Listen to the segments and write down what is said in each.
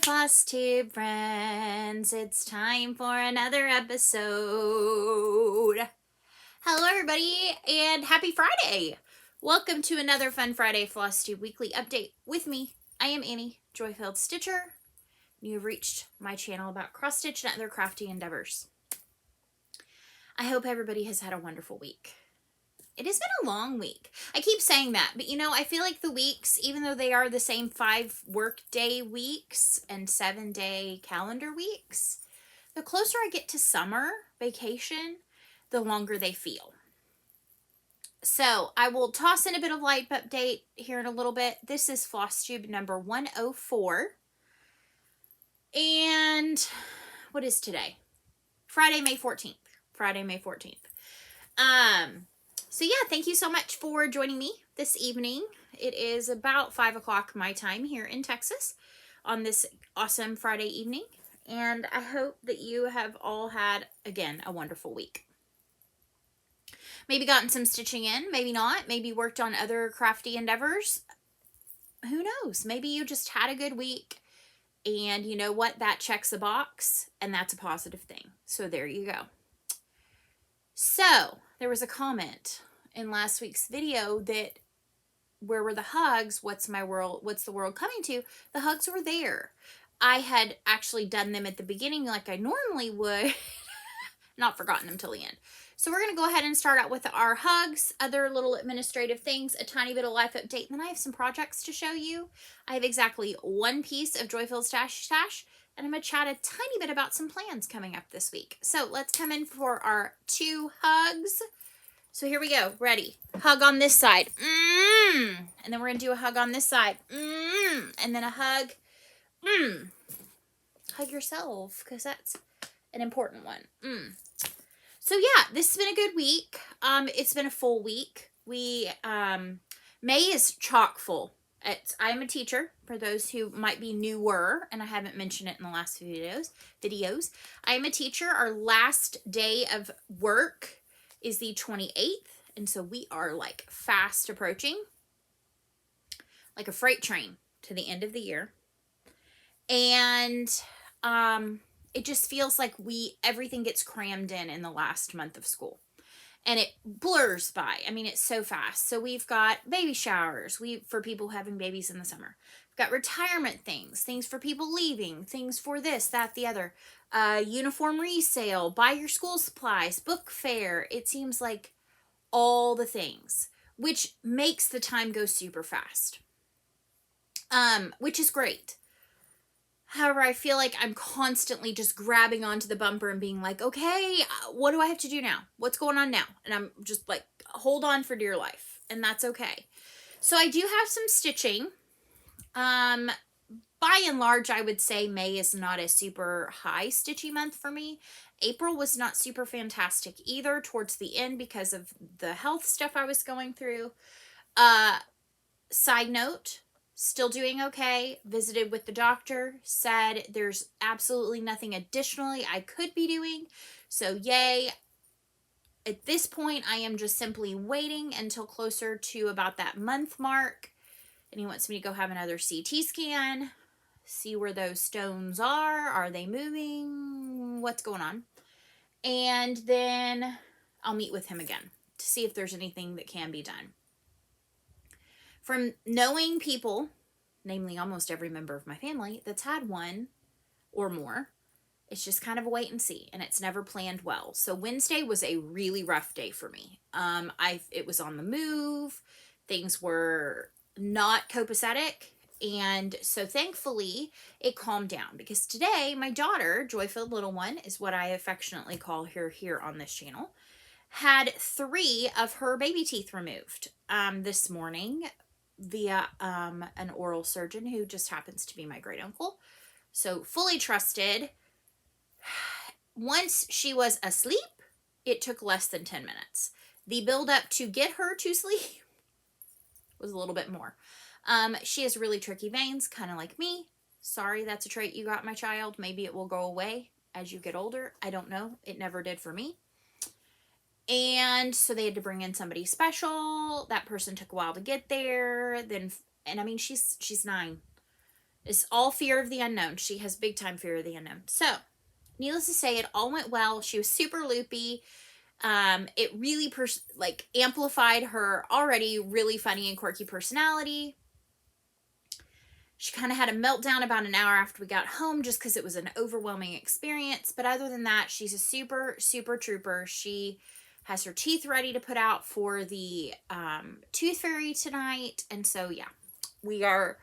Flosstube friends, it's time for another episode. Hello everybody and happy Friday. Welcome to another fun Friday Flosstube weekly update with me. I am Annie, Joy-Filled Stitcher. You have reached my channel about cross stitch and other crafty endeavors. I hope everybody has had a wonderful week. It has been a long week. I keep saying that, but you know, I feel like the weeks, even though they are the same 5 workday weeks and 7-day calendar weeks, the closer I get to summer vacation, the longer they feel. So I will toss in a bit of life update here in a little bit. This is Flosstube number 104. And what is today? Friday, May 14th. Friday, May 14th. So yeah, thank you so much for joining me this evening. It is about 5 o'clock my time here in Texas on this awesome Friday evening. And I hope that you have all had, again, a wonderful week. Maybe gotten some stitching in, maybe not. Maybe worked on other crafty endeavors. Who knows? Maybe you just had a good week. And you know what? That checks a box. And that's a positive thing. So there you go. So there was a comment in last week's video that where were the hugs? What's the world coming to? The hugs were there. I had actually done them at the beginning like I normally would, not forgotten them till the end. So we're going to go ahead and start out with our hugs, other little administrative things, a tiny bit of life update, and then I have some projects to show you. I have exactly one piece of Joy-Filled Stash, and I'm going to chat a tiny bit about some plans coming up this week. So let's come in for our 2 hugs. So here we go. Ready? Hug on this side. And then we're going to do a hug on this side. And then a hug. Hug yourself, because that's an important one. So yeah, this has been a good week. It's been a full week. May is chock full. I'm a teacher, for those who might be newer, and I haven't mentioned it in the last few videos. I'm a teacher. Our last day of work is the 28th, and so we are like fast approaching, like a freight train to the end of the year. And it just feels like everything gets crammed in the last month of school. And it blurs by. I mean, it's so fast. So we've got baby showers for people having babies in the summer. We've got retirement things for people leaving, things for this, that, the other. Uniform resale, buy your school supplies, book fair. It seems like all the things, which makes the time go super fast, which is great. However, I feel like I'm constantly just grabbing onto the bumper and being like, okay, what do I have to do now? What's going on now? And I'm just like, hold on for dear life. And that's okay. So I do have some stitching. By and large, I would say May is not a super high stitchy month for me. April was not super fantastic either towards the end because of the health stuff I was going through. Side note, still doing okay. Visited with the doctor, said there's absolutely nothing additionally I could be doing. So yay. At this point, I am just simply waiting until closer to about that month mark. And he wants me to go have another CT scan, see where those stones are. Are they moving? What's going on? And then I'll meet with him again to see if there's anything that can be done. From knowing people, namely almost every member of my family, that's had one or more, it's just kind of a wait and see, and it's never planned well. So Wednesday was a really rough day for me. It was on the move. Things were not copacetic, and so thankfully it calmed down, because today my daughter, Joy-Filled Little One is what I affectionately call her here on this channel, had 3 of her baby teeth removed this morning via an oral surgeon who just happens to be my great uncle. So fully trusted. Once she was asleep, it took less than 10 minutes. The build up to get her to sleep was a little bit more. She has really tricky veins, kind of like me. Sorry, that's a trait you got, my child. Maybe it will go away as you get older. I don't know. It never did for me. And so they had to bring in somebody special. That person took a while to get there. And I mean, she's 9. It's all fear of the unknown. She has big time fear of the unknown. So, needless to say, it all went well. She was super loopy. It really amplified her already really funny and quirky personality. She kind of had a meltdown about an hour after we got home just because it was an overwhelming experience. But other than that, she's a super, super trooper. She has her teeth ready to put out for the tooth fairy tonight. And so, yeah, we are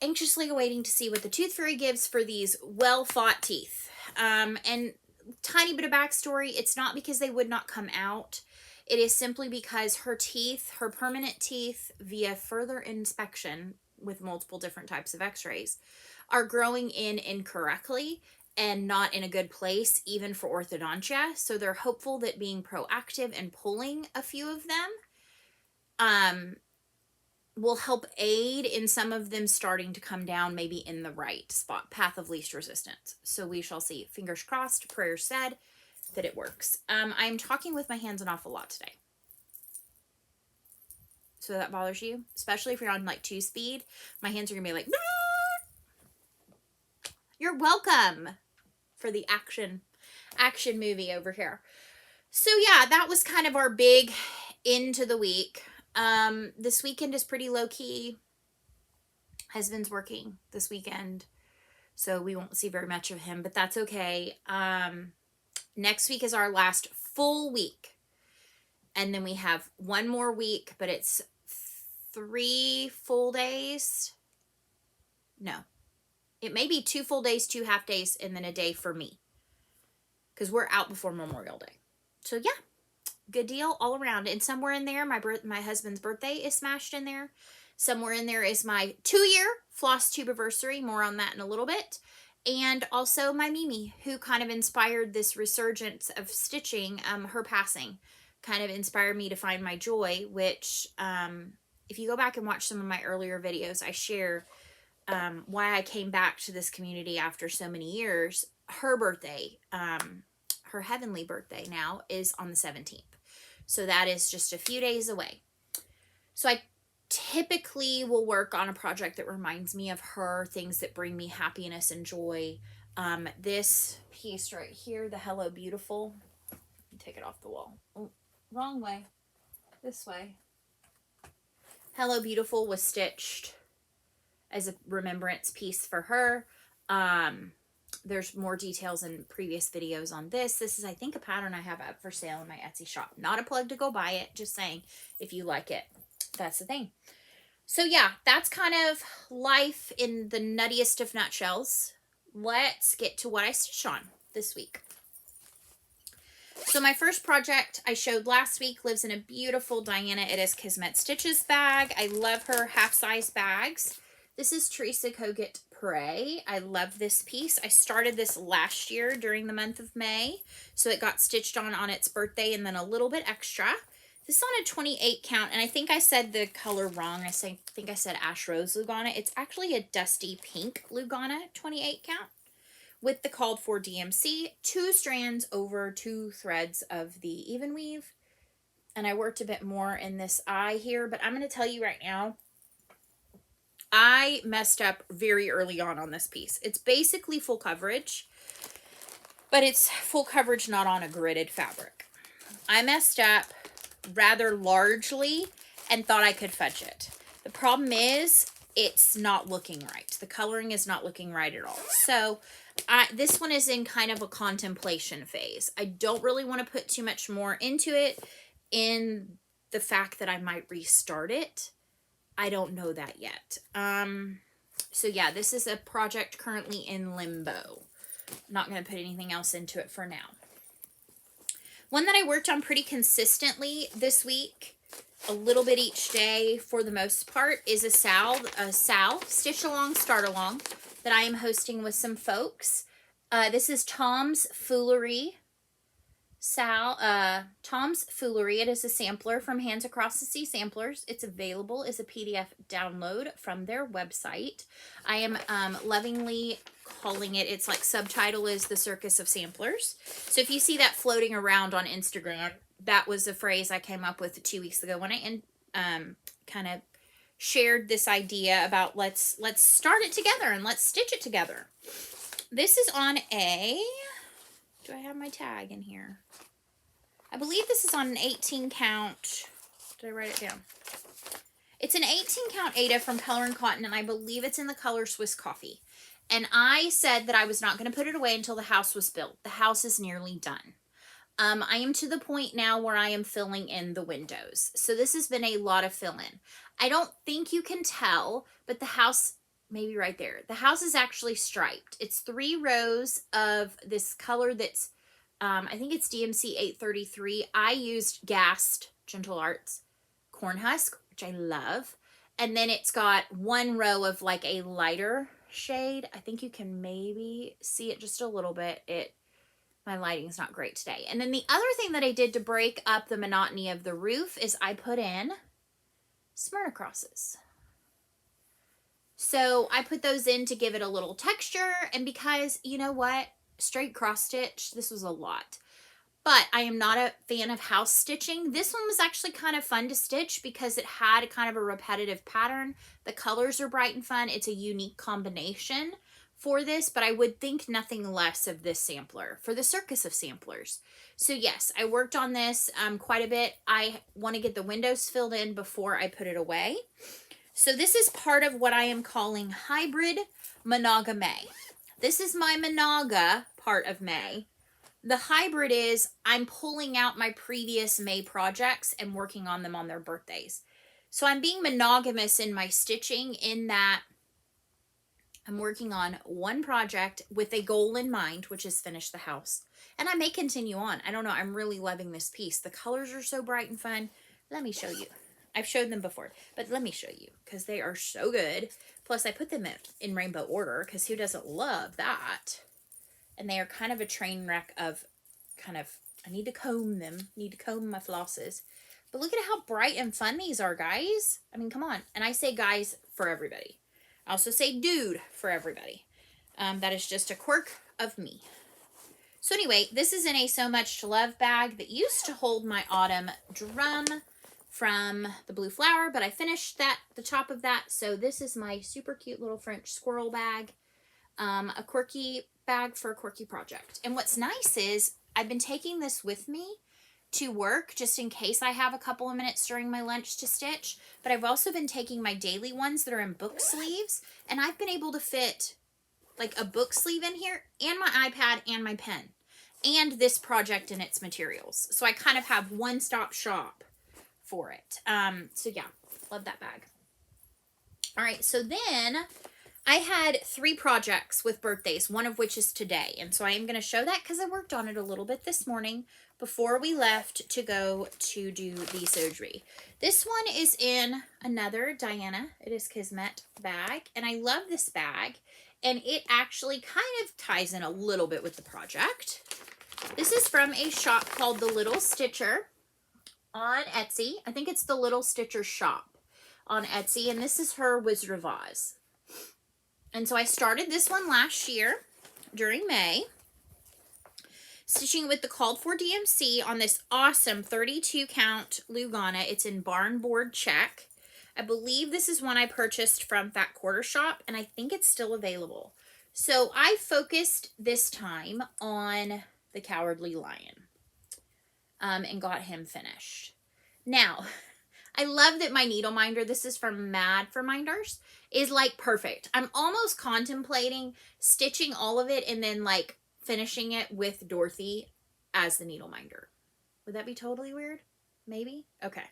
anxiously awaiting to see what the tooth fairy gives for these well-fought teeth. And tiny bit of backstory, it's not because they would not come out. It is simply because her teeth, her permanent teeth, via further inspection with multiple different types of x-rays, are growing in incorrectly and not in a good place, even for orthodontia. So they're hopeful that being proactive and pulling a few of them will help aid in some of them starting to come down maybe in the right spot, path of least resistance. So we shall see. Fingers crossed, prayers said, that it works. I'm talking with my hands an awful lot today. So that bothers you, especially if you're on like 2-speed. My hands are gonna be like, "Bah!" You're welcome for the action movie over here. So yeah, that was kind of our big into the week. This weekend is pretty low key. Husband's working this weekend, so we won't see very much of him, but that's okay. Next week is our last full week. And then we have one more week, but it's 3 full days. No, it may be 2 full days, 2 half days, and then a day for me, because we're out before Memorial Day. So yeah, good deal all around. And somewhere in there, my husband's birthday is smashed in there. Somewhere in there is my 2-year Flosstubiversary. More on that in a little bit. And also my Mimi, who kind of inspired this resurgence of stitching. Her passing kind of inspired me to find my joy, which if you go back and watch some of my earlier videos, I share why I came back to this community after so many years. Her birthday, her heavenly birthday now, is on the 17th. So that is just a few days away. So I typically will work on a project that reminds me of her, things that bring me happiness and joy. This piece right here, the Hello Beautiful, take it off the wall. Oh, wrong way. This way. Hello Beautiful was stitched as a remembrance piece for her. There's more details in previous videos on this. This is, I think, a pattern I have up for sale in my Etsy shop. Not a plug to go buy it. Just saying, if you like it, that's the thing. So yeah, that's kind of life in the nuttiest of nutshells. Let's get to what I stitched on this week. So my first project I showed last week lives in a beautiful Diana It Is Kismet Stitches bag. I love her half-size bags. This is Teresa Kogut Pray. I love this piece. I started this last year during the month of May, so it got stitched on its birthday and then a little bit extra. This is on a 28 count, and I think I said the color wrong. I think I said Ash Rose Lugana. It's actually a dusty pink Lugana 28 count with the called for DMC, 2 strands over 2 threads of the even weave. And I worked a bit more in this eye here, but I'm going to tell you right now, I messed up very early on this piece. It's basically full coverage, but it's full coverage not on a gridded fabric. I messed up rather largely and thought I could fudge it. The problem is it's not looking right. The coloring is not looking right at all. So this one is in kind of a contemplation phase. I don't really want to put too much more into it in the fact that I might restart it. I don't know that yet. So yeah, this is a project currently in limbo. Not going to put anything else into it for now. One that I worked on pretty consistently this week, a little bit each day for the most part, is a Sal Stitch Along, Start Along that I am hosting with some folks. This is Tom's Foolery. Tom's Foolery. It is a sampler from Hands Across the Sea Samplers. It's available as a PDF download from their website. I am lovingly calling it, it's like subtitle is The Circus of Samplers. So if you see that floating around on Instagram, that was a phrase I came up with 2 weeks ago when I kind of shared this idea about let's start it together and let's stitch it together. This is on a, do I have my tag in here? I believe this is on an 18 count. Did I write it down? It's an 18 count Aida from Color & Cotton, and I believe it's in the color Swiss Coffee. And I said that I was not going to put it away until the house was built. The house is nearly done. I am to the point now where I am filling in the windows. So this has been a lot of fill-in. I don't think you can tell, but the house, maybe right there, the house is actually striped. It's 3 rows of this color that's, I think it's DMC 833. I used Gassed Gentle Arts Corn Husk, which I love. And then it's got 1 row of like a lighter shade. I think you can maybe see it just a little bit. My lighting's not great today. And then the other thing that I did to break up the monotony of the roof is I put in Smyrna crosses. So I put those in to give it a little texture, and because, you know what, straight cross stitch, this was a lot. But I am not a fan of house stitching. This one was actually kind of fun to stitch because it had kind of a repetitive pattern. The colors are bright and fun. It's a unique combination for this, but I would think nothing less of this sampler for the circus of samplers. So yes, I worked on this quite a bit. I want to get the windows filled in before I put it away. So this is part of what I am calling HybridMonogaMay. This is my Monaga part of May. The hybrid is I'm pulling out my previous May projects and working on them on their birthdays. So I'm being monogamous in my stitching in that I'm working on one project with a goal in mind, which is finish the house. And I may continue on. I don't know. I'm really loving this piece. The colors are so bright and fun. Let me show you. I've showed them before, but let me show you because they are so good. Plus, I put them in rainbow order because who doesn't love that? And they are kind of a train wreck of kind of, I need to comb them. Need to comb my flosses. But look at how bright and fun these are, guys. I mean, come on. And I say guys for everybody. I also say dude for everybody. That is just a quirk of me. So anyway, this is in a So Much to Love bag that used to hold my autumn drum from the Blue Flower, but I finished the top of that. So this is my super cute little French squirrel bag. A quirky bag for a quirky project. And what's nice is I've been taking this with me to work just in case I have a couple of minutes during my lunch to stitch, but I've also been taking my daily ones that are in book sleeves, and I've been able to fit like a book sleeve in here and my iPad and my pen and this project and its materials. So I kind of have one-stop shop for it. So yeah, love that bag. All right, so then I had 3 projects with birthdays, one of which is today. And so I am going to show that because I worked on it a little bit this morning before we left to go to do the surgery. This one is in another Diana, it is Kismet bag. And I love this bag. And it actually kind of ties in a little bit with the project. This is from a shop called The Little Stitcher on Etsy. I think it's The Little Stitcher Shop on Etsy. And this is her Wizard of Oz. And so I started this one last year during May, stitching with the called for DMC on this awesome 32 count Lugana. It's in barn board check. I believe this is one I purchased from Fat Quarter Shop, and I think it's still available. So I focused this time on the Cowardly Lion and got him finished. Now, I love that my needle minder, this is from Mad for Minders, is like perfect. I'm almost contemplating stitching all of it and then like finishing it with Dorothy as the needle minder. Would that be totally weird? Maybe? Okay.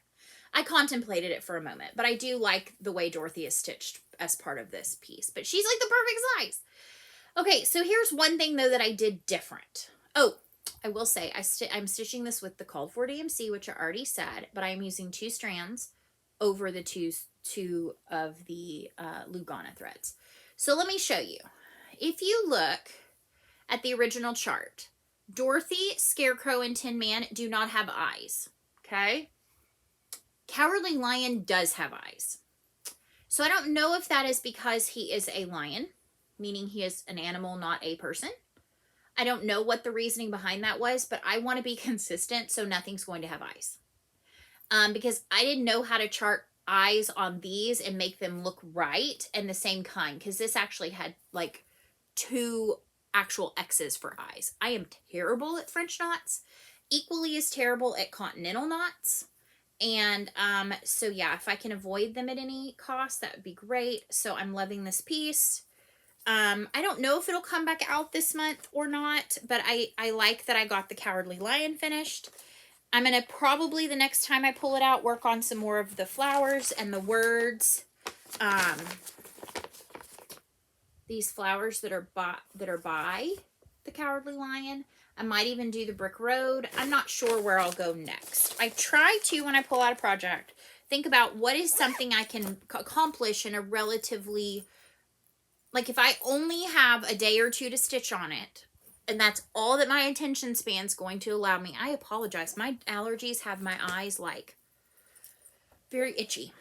I contemplated it for a moment, but I do like the way Dorothy is stitched as part of this piece. But she's like the perfect size. Okay, so here's one thing though that I did different. Oh, I will say I'm stitching this with the called for DMC, which I already said, but I'm using 2 strands over the two of the Lugana threads. So let me show you. If you look at the original chart, Dorothy, Scarecrow, and Tin Man do not have eyes, okay? Cowardly Lion does have eyes. So I don't know if that is because he is a lion, meaning he is an animal, not a person. I don't know what the reasoning behind that was, but I want to be consistent, so nothing's going to have eyes. Because I didn't know how to chart eyes on these and make them look right and the same kind, because this actually had like 2 actual X's for eyes. I am terrible at French knots, equally as terrible at continental knots. And so yeah, if I can avoid them at any cost, that would be great. So I'm loving this piece. I don't know if it'll come back out this month or not, but I like that I got the Cowardly Lion finished. I'm going to probably, the next time I pull it out, work on some more of the flowers and the words. These flowers that are by the Cowardly Lion. I might even do the Brick Road. I'm not sure where I'll go next. I try to, when I pull out a project, think about what is something I can accomplish in a relatively, like if I only have a day or 2 to stitch on it, and that's all that my attention span's going to allow me. I apologize. My allergies have my eyes like very itchy.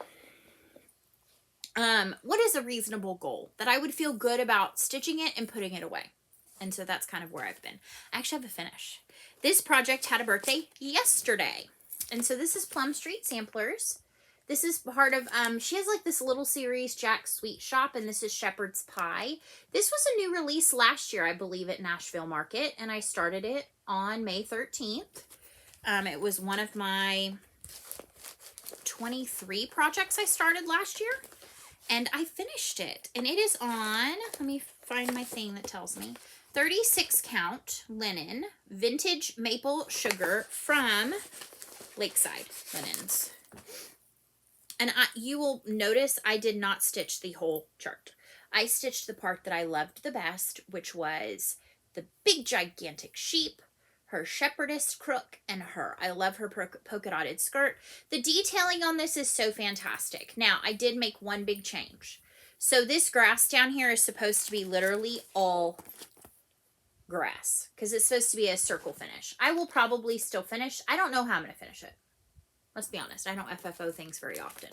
What is a reasonable goal that I would feel good about stitching it and putting it away? And so that's kind of where I've been. I actually have a finish. This project had a birthday yesterday. And so this is Plum Street Samplers. This is part of, she has like this little series, Jack's Sweet Shop, and this is Shepherd's Pie. This was a new release last year, I believe, at Nashville Market, and I started it on May 13th. It was one of my 23 projects I started last year, and I finished it. And it is on, let me find my thing that tells me, 36 count linen, vintage maple sugar from Lakeside Linens. And you will notice I did not stitch the whole chart. I stitched the part that I loved the best, which was the big gigantic sheep, her shepherdess crook, and her. I love her polka dotted skirt. The detailing on this is so fantastic. Now, I did make one big change. So this grass down here is supposed to be literally all grass, because it's supposed to be a circle finish. I will probably still finish. I don't know how I'm going to finish it. Let's be honest, I don't FFO things very often.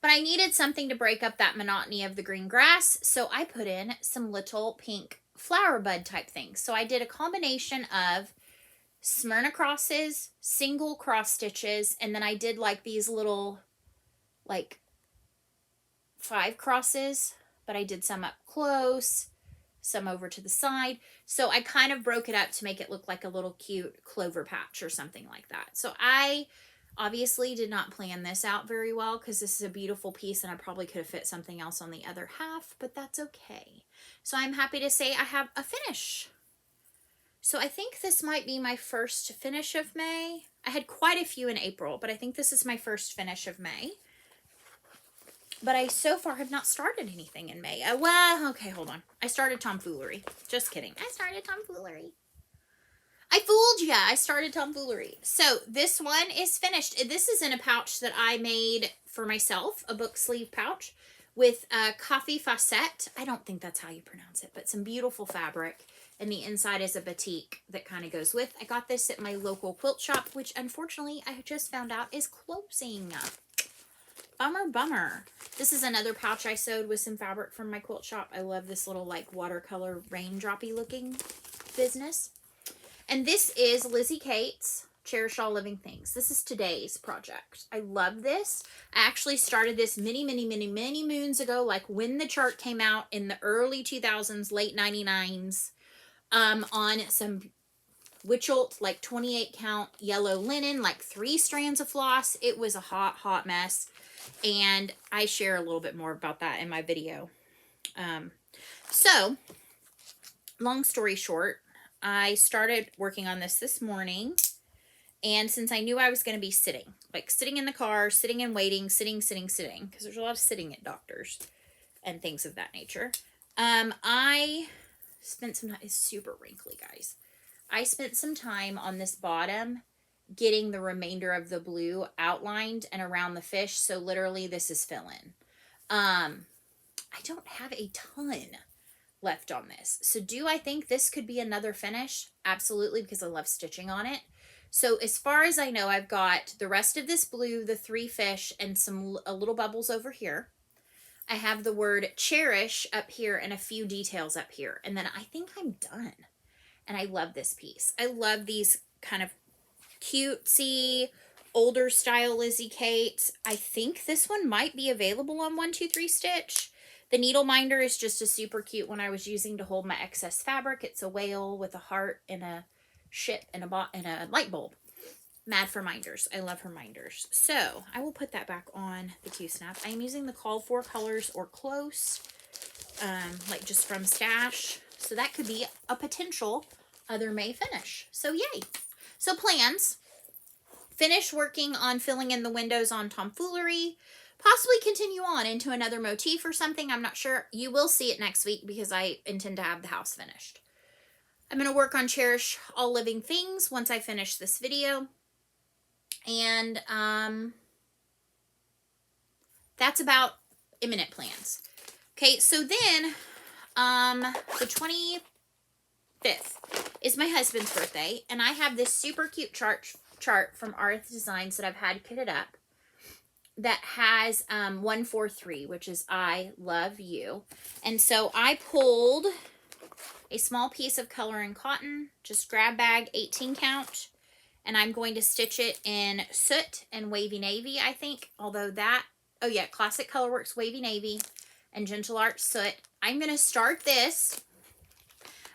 But I needed something to break up that monotony of the green grass, so I put in some little pink flower bud type things. So I did a combination of Smyrna crosses, single cross stitches, and then I did like these little, like 5 crosses, but I did some up close, some over to the side. So I kind of broke it up to make it look like a little cute clover patch or something like that. So I obviously did not plan this out very well, because this is a beautiful piece and I probably could have fit something else on the other half, but that's okay. So I'm happy to say I have a finish. So I think this might be my first finish of May. I had quite a few in April, but I think this is my first finish of May. But I so far have not started anything in May. Well, okay, hold on. I started tomfoolery. Just kidding. I started tomfoolery. I fooled ya. I started tomfoolery. So this one is finished. This is in a pouch that I made for myself, a book sleeve pouch with a coffee facette. I don't think that's how you pronounce it, but some beautiful fabric. And the inside is a batik that kind of goes with. I got this at my local quilt shop, which unfortunately I just found out is closing. Bummer, bummer. This is another pouch I sewed with some fabric from my quilt shop. I love this little like watercolor raindroppy looking business. And this is Lizzie Kate's Cherish All Living Things. This is today's project. I love this. I actually started this many moons ago, like when the chart came out in the early 2000s, late 99s, on some Witchelt, like 28 count yellow linen, like 3 strands of floss. It was a hot mess. And I share a little bit more about that in my video. So, long story short, I started working on this morning, and since I knew I was going to be sitting, like sitting in the car, sitting and waiting, sitting, because there's a lot of sitting at doctors and things of that nature, I spent some time, it's super wrinkly, guys. I spent some time on this bottom getting the remainder of the blue outlined and around the fish, so literally this is fill-in. I don't have a ton left on this. So do I think this could be another finish? Absolutely, because I love stitching on it. So as far as I know, I've got the rest of this blue, the 3 fish, and a little bubbles over here. I have the word cherish up here and a few details up here. And then I think I'm done. And I love this piece. I love these kind of cutesy older style Lizzie Kate. I think this one might be available on 123 Stitch. The needle minder is just a super cute one I was using to hold my excess fabric. It's a whale with a heart and a ship and a light bulb. Mad for minders. I love her minders. So I will put that back on the Q-Snap. I am using the called for colors or close, like just from stash. So that could be a potential other May finish. So yay. So plans. Finish working on filling in the windows on Tomfoolery. Possibly continue on into another motif or something. I'm not sure. You will see it next week because I intend to have the house finished. I'm going to work on Cherish All Living Things once I finish this video. And that's about imminent plans. Okay, so then the 25th is my husband's birthday, and I have this super cute chart from Arth Designs that I've had kitted up that has 143, which is I love you. And so I pulled a small piece of color and cotton, just grab bag 18 count. And I'm going to stitch it in Soot and Wavy Navy, I think. Although that, oh yeah, Classic Colorworks Wavy Navy and Gentle Art Soot. I'm going to start this.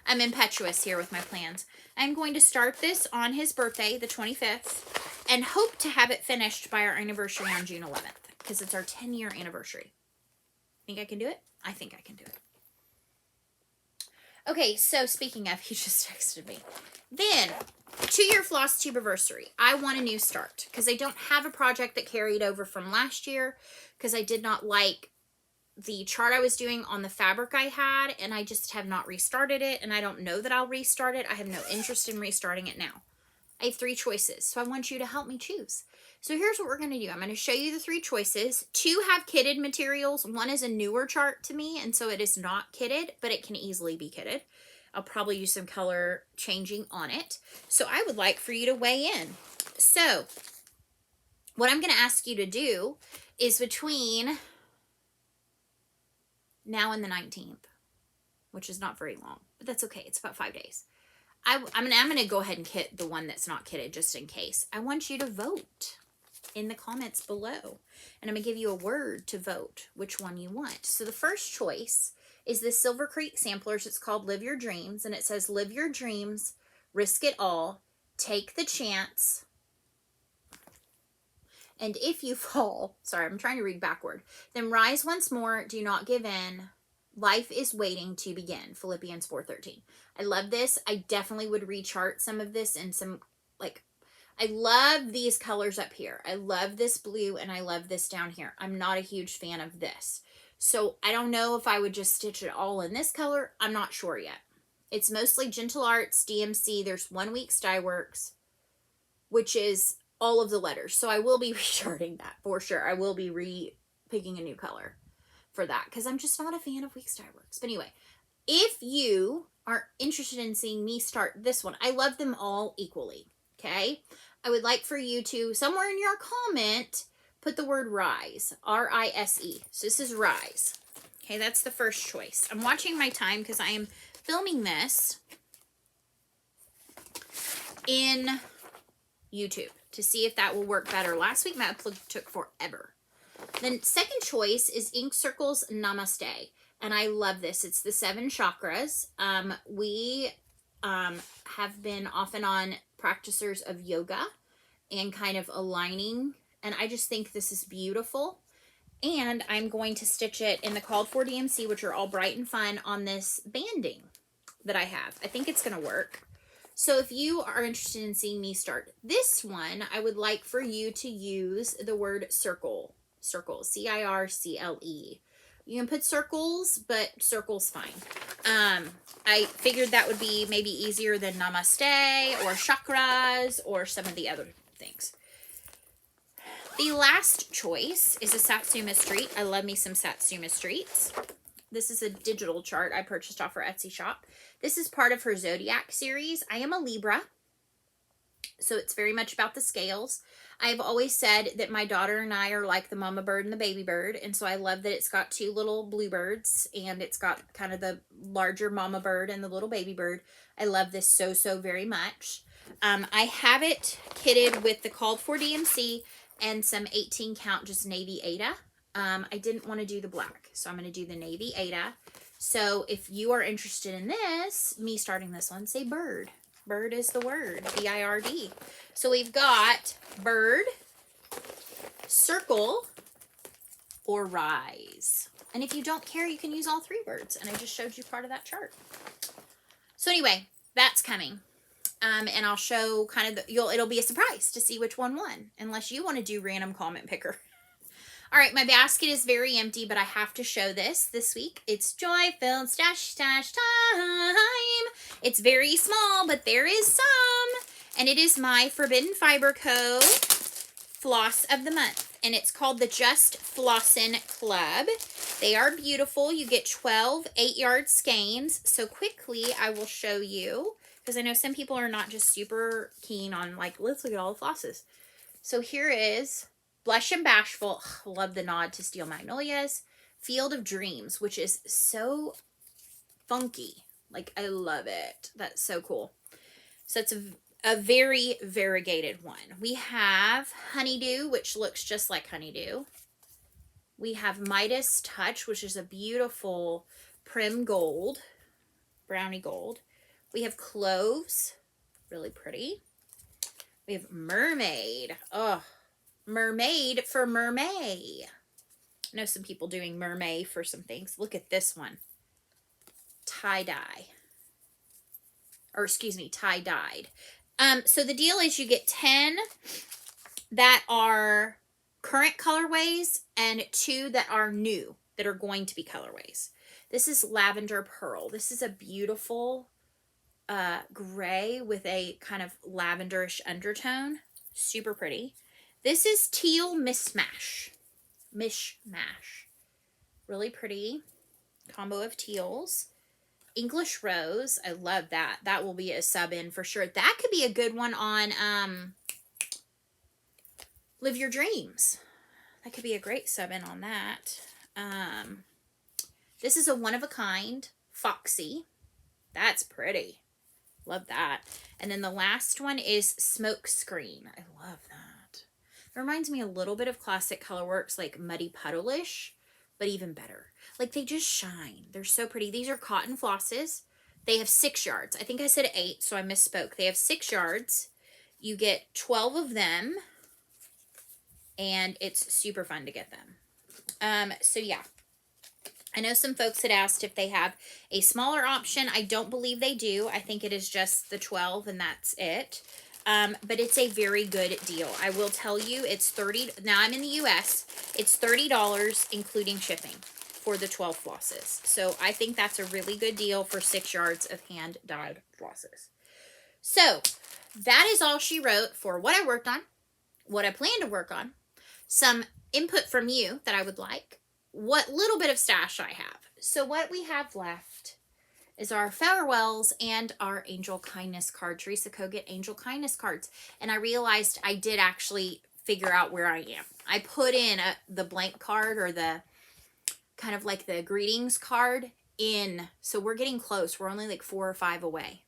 I'm impetuous here with my plans. I'm going to start this on his birthday, the 25th, and hope to have it finished by our anniversary on June 11th, because it's our 10-year anniversary. Think I can do it? I think I can do it. Okay, so speaking of, he just texted me. Then, 2-year Flosstubiversary. I want a new start because I don't have a project that carried over from last year because I did not like the chart I was doing on the fabric I had, and I just have not restarted it, and I don't know that I'll restart it. I have no interest in restarting it now. I have 3 choices, so I want you to help me choose. So here's what we're going to do. I'm going to show you the 3 choices. 2 have kitted materials. 1 is a newer chart to me, and so it is not kitted, but it can easily be kitted. I'll probably use some color changing on it. So I would like for you to weigh in. So what I'm going to ask you to do is between now and the 19th, which is not very long, but that's okay. It's about 5 days. I'm going to go ahead and kit the one that's not kitted just in case. I want you to vote in the comments below. And I'm going to give you a word to vote which one you want. So the first choice is this Silver Creek Samplers. It's called Live Your Dreams. And it says, live your dreams, risk it all, take the chance. And if you fall, sorry, I'm trying to read backward, then rise once more, do not give in. Life is waiting to begin. Philippians 4:13. I love this. I definitely would rechart some of this and some, like, I love these colors up here. I love this blue and I love this down here. I'm not a huge fan of this. So I don't know if I would just stitch it all in this color. I'm not sure yet. It's mostly Gentle Arts, DMC. There's 1 Week Dyeworks, which is all of the letters. So I will be recharting that for sure. I will be picking a new color for that because I'm just not a fan of Week Dyeworks. But anyway, if you are interested in seeing me start this one, I love them all equally. Okay. I would like for you to, somewhere in your comment, put the word rise, R-I-S-E. So this is rise. Okay, that's the first choice. I'm watching my time because I am filming this in YouTube to see if that will work better. Last week, my upload took forever. Then second choice is Ink Circles Namaste. And I love this. It's the 7 chakras. We have been off and on practicers of yoga and kind of aligning. And I just think this is beautiful. And I'm going to stitch it in the called for DMC, which are all bright and fun, on this banding that I have. I think it's going to work. So if you are interested in seeing me start this one, I would like for you to use the word circle. Circle, C-I-R-C-L-E. You can put circles, but circle's fine. I figured that would be maybe easier than namaste or chakras or some of the other things. The last choice is a Satsuma Street. I love me some Satsuma Streets. This is a digital chart I purchased off her Etsy shop. This is part of her Zodiac series. I am a Libra, so it's very much about the scales. I've always said that my daughter and I are like the mama bird and the baby bird, and so I love that it's got 2 little bluebirds, and it's got kind of the larger mama bird and the little baby bird. I love this so very much. I have it kitted with the called for DMC and some 18 count just navy Aida. I didn't want to do the black, so I'm going to do the navy Aida. So if you are interested in this, me starting this one, say bird. Bird is the word, B-I-R-D. So we've got bird, circle, or rise. And if you don't care, you can use all three words. And I just showed you part of that chart. So anyway, that's coming. And I'll show kind of it'll be a surprise to see which one won, unless you want to do random comment picker. All right, my basket is very empty, but I have to show this week. It's joy-filled stash time. It's very small, but there is some. And it is my Forbidden Fiber Co. Floss of the Month. And it's called the Just Flossin' Club. They are beautiful. You get 12 8-yard skeins. So quickly, I will show you, because I know some people are not just super keen on, like, let's look at all the flosses. So here is Blush and Bashful. Ugh, love the nod to Steel Magnolias. Field of Dreams, which is so funky. Like, I love it. That's so cool. So it's a very variegated one. We have Honeydew, which looks just like honeydew. We have Midas Touch, which is a beautiful prim gold, brownie gold. We have Cloves, really pretty. We have Mermaid. Oh, Mermaid for Mermay. I know some people doing Mermay for some things. Look at this one. Tie-dye. Or excuse me, tie-dyed. So the deal is you get 10 that are current colorways and 2 that are new, that are going to be colorways. This is Lavender Pearl. This is a beautiful gray with a kind of lavenderish undertone. Super pretty. This is Teal Mishmash. Really pretty combo of teals. English Rose. I love that. That will be a sub in for sure. That could be a good one on Live Your Dreams. That could be a great sub in on that. This is a one of a kind Foxy. That's pretty. Love that. And then the last one is Smoke Screen. I love that. It reminds me a little bit of classic Colorworks, like Muddy Puddle-ish, but even better. Like, they just shine. They're so pretty. These are cotton flosses. They have 6 yards. I think I said 8, so I misspoke. They have 6 yards. You get 12 of them, and it's super fun to get them. So yeah. I know some folks had asked if they have a smaller option. I don't believe they do. I think it is just the 12, and that's it. But it's a very good deal. I will tell you, it's $30. Now, I'm in the U.S. It's $30, including shipping, for the 12 flosses. So I think that's a really good deal for 6 yards of hand-dyed flosses. So that is all she wrote for what I worked on, what I plan to work on, some input from you that I would like, what little bit of stash I have. So what we have left is our farewells and our Angel Kindness card. Teresa Kogut Angel Kindness cards. And I realized I did actually figure out where I am. I put in the blank card, or the kind of like the greetings card in. So we're getting close. We're only like 4 or 5 away.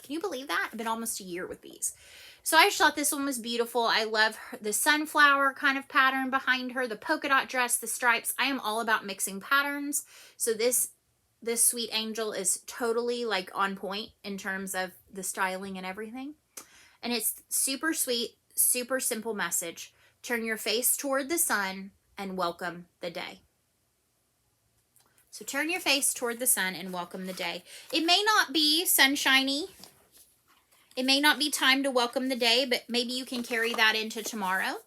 Can you believe that? I've been almost a year with these. So I just thought this one was beautiful. I love the sunflower kind of pattern behind her, the polka dot dress, the stripes. I am all about mixing patterns. So this sweet angel is totally like on point in terms of the styling and everything. And it's super sweet, super simple message. Turn your face toward the sun and welcome the day. So turn your face toward the sun and welcome the day. It may not be sunshiny. It may not be time to welcome the day, but maybe you can carry that into tomorrow.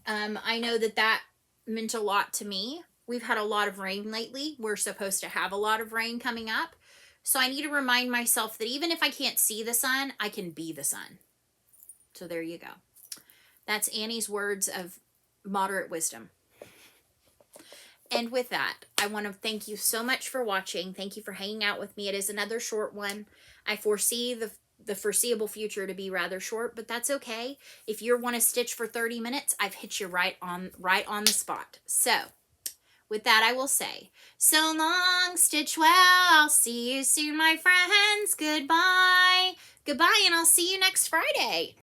I know that meant a lot to me. We've had a lot of rain lately. We're supposed to have a lot of rain coming up. So I need to remind myself that even if I can't see the sun, I can be the sun. So there you go. That's Annie's words of moderate wisdom. And with that, I want to thank you so much for watching. Thank you for hanging out with me. It is another short one. I foresee the foreseeable future to be rather short, but that's okay. If you want to stitch for 30 minutes, I've hit you right on the spot. So with that, I will say, so long, stitch well. I'll see you soon, my friends. Goodbye. Goodbye, and I'll see you next Friday.